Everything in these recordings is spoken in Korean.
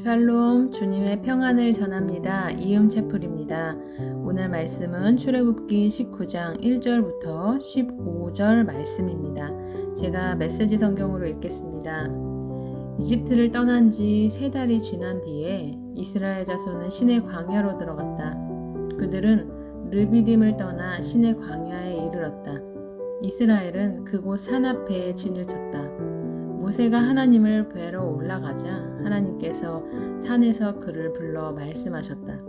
샬롬, 주님의 평안을 전합니다. 이음채플입니다. 오늘 말씀은 출애굽기 19장 1절부터 15절 말씀입니다. 제가 메시지 성경으로 읽겠습니다. 이집트를 떠난 지 3달이 지난 뒤에 이스라엘 자손은 시내 광야로 들어갔다. 그들은 르비딤을 떠나 시내 광야에 이르렀다. 이스라엘은 그곳 산 앞에 진을 쳤다. 모세가 하나님을 뵈러 올라가자 하나님께서 산에서 그를 불러 말씀하셨다.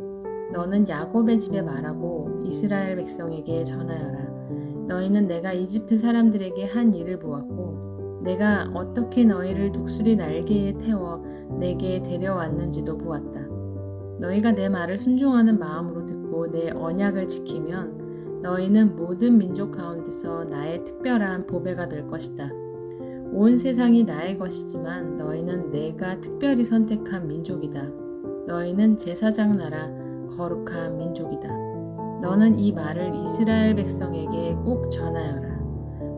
너는 야곱의 집에 말하고 이스라엘 백성에게 전하여라. 너희는 내가 이집트 사람들에게 한 일을 보았고 내가 어떻게 너희를 독수리 날개에 태워 내게 데려왔는지도 보았다. 너희가 내 말을 순종하는 마음으로 듣고 내 언약을 지키면 너희는 모든 민족 가운데서 나의 특별한 보배가 될 것이다. 온 세상이 나의 것이지만 너희는 내가 특별히 선택한 민족이다. 너희는 제사장 나라 거룩한 민족이다. 너는 이 말을 이스라엘 백성에게 꼭 전하여라.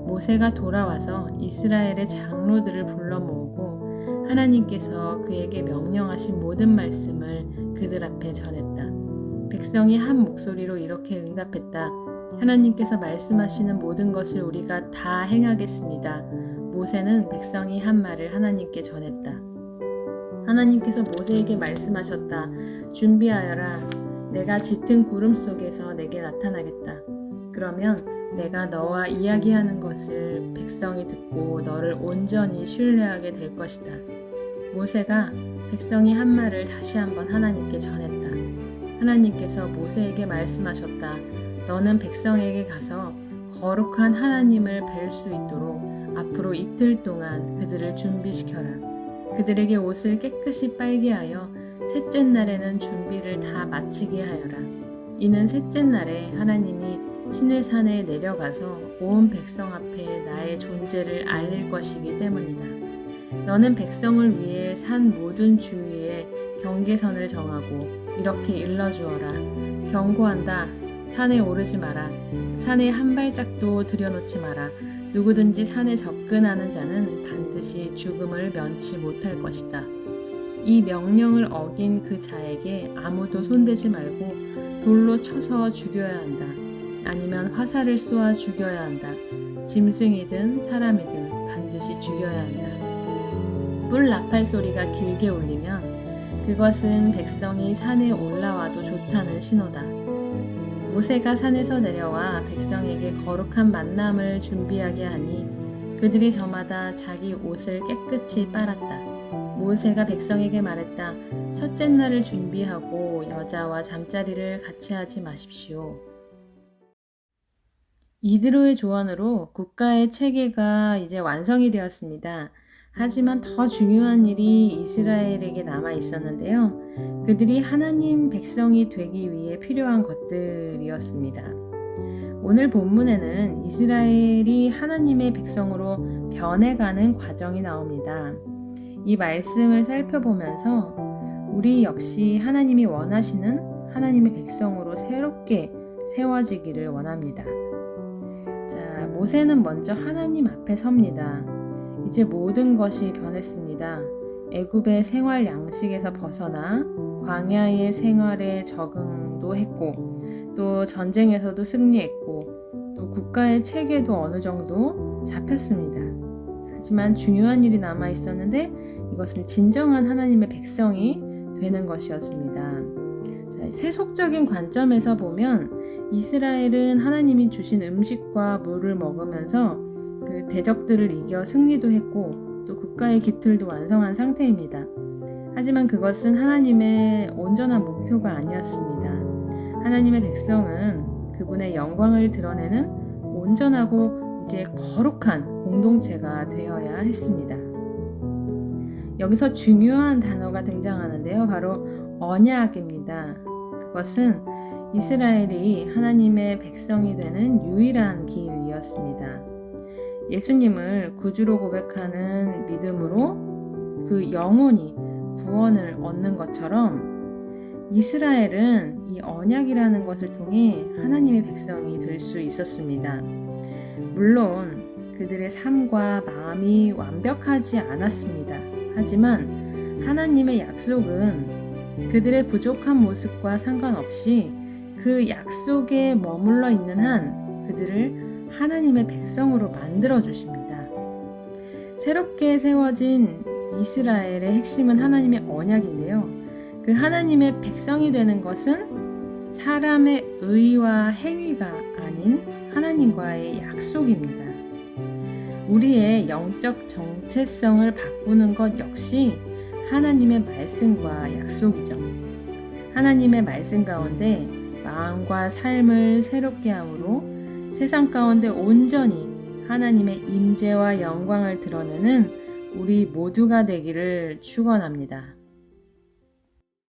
모세가 돌아와서 이스라엘의 장로들을 불러 모으고 하나님께서 그에게 명령하신 모든 말씀을 그들 앞에 전했다. 백성이 한 목소리로 이렇게 응답했다. 하나님께서 말씀하시는 모든 것을 우리가 다 행하겠습니다. 모세는 백성이 한 말을 하나님께 전했다. 하나님께서 모세에게 말씀하셨다. 준비하여라. 내가 짙은 구름 속에서 내게 나타나겠다. 그러면 내가 너와 이야기하는 것을 백성이 듣고 너를 온전히 신뢰하게 될 것이다. 모세가 백성이 한 말을 다시 한번 하나님께 전했다. 하나님께서 모세에게 말씀하셨다. 너는 백성에게 가서 거룩한 하나님을 뵐 수 있도록 앞으로 이틀 동안 그들을 준비시켜라. 그들에게 옷을 깨끗이 빨게 하여 셋째 날에는 준비를 다 마치게 하여라. 이는 셋째 날에 하나님이 시내산에 내려가서 온 백성 앞에 나의 존재를 알릴 것이기 때문이다. 너는 백성을 위해 산 모든 주위에 경계선을 정하고 이렇게 일러주어라. 경고한다. 산에 오르지 마라. 산에 한 발짝도 들여놓지 마라. 누구든지 산에 접근하는 자는 반드시 죽음을 면치 못할 것이다. 이 명령을 어긴 그 자에게 아무도 손대지 말고 돌로 쳐서 죽여야 한다. 아니면 화살을 쏘아 죽여야 한다. 짐승이든 사람이든 반드시 죽여야 한다. 뿔 나팔 소리가 길게 울리면 그것은 백성이 산에 올라와도 좋다는 신호다. 모세가 산에서 내려와 백성에게 거룩한 만남을 준비하게 하니 그들이 저마다 자기 옷을 깨끗이 빨았다. 모세가 백성에게 말했다. 첫째 날을 준비하고 여자와 잠자리를 같이 하지 마십시오. 이드로의 조언으로 국가의 체계가 이제 완성이 되었습니다. 하지만 더 중요한 일이 이스라엘에게 남아 있었는데요. 그들이 하나님 백성이 되기 위해 필요한 것들이었습니다. 오늘 본문에는 이스라엘이 하나님의 백성으로 변해가는 과정이 나옵니다. 이 말씀을 살펴보면서 우리 역시 하나님이 원하시는 하나님의 백성으로 새롭게 세워지기를 원합니다. 자, 모세는 먼저 하나님 앞에 섭니다. 이제 모든 것이 변했습니다. 애굽의 생활 양식에서 벗어나 광야의 생활에 적응도 했고 또 전쟁에서도 승리했고 또 국가의 체계도 어느 정도 잡혔습니다. 하지만 중요한 일이 남아 있었는데 이것은 진정한 하나님의 백성이 되는 것이었습니다. 자, 세속적인 관점에서 보면 이스라엘은 하나님이 주신 음식과 물을 먹으면서 그 대적들을 이겨 승리도 했고 또 국가의 기틀도 완성한 상태입니다. 하지만 그것은 하나님의 온전한 목표가 아니었습니다. 하나님의 백성은 그분의 영광을 드러내는 온전하고 이제 거룩한 공동체가 되어야 했습니다. 여기서 중요한 단어가 등장하는데요. 바로 언약입니다. 그것은 이스라엘이 하나님의 백성이 되는 유일한 길이었습니다. 예수님을 구주로 고백하는 믿음으로 그 영혼이 구원을 얻는 것처럼 이스라엘은 이 언약이라는 것을 통해 하나님의 백성이 될 수 있었습니다. 물론 그들의 삶과 마음이 완벽하지 않았습니다. 하지만 하나님의 약속은 그들의 부족한 모습과 상관없이 그 약속에 머물러 있는 한 그들을 하나님의 백성으로 만들어 주십니다. 새롭게 세워진 이스라엘의 핵심은 하나님의 언약인데요. 그 하나님의 백성이 되는 것은 사람의 의와 행위가 아닌 하나님과의 약속입니다. 우리의 영적 정체성을 바꾸는 것 역시 하나님의 말씀과 약속이죠. 하나님의 말씀 가운데 마음과 삶을 새롭게 함으로 세상 가운데 온전히 하나님의 임재와 영광을 드러내는 우리 모두가 되기를 축원합니다.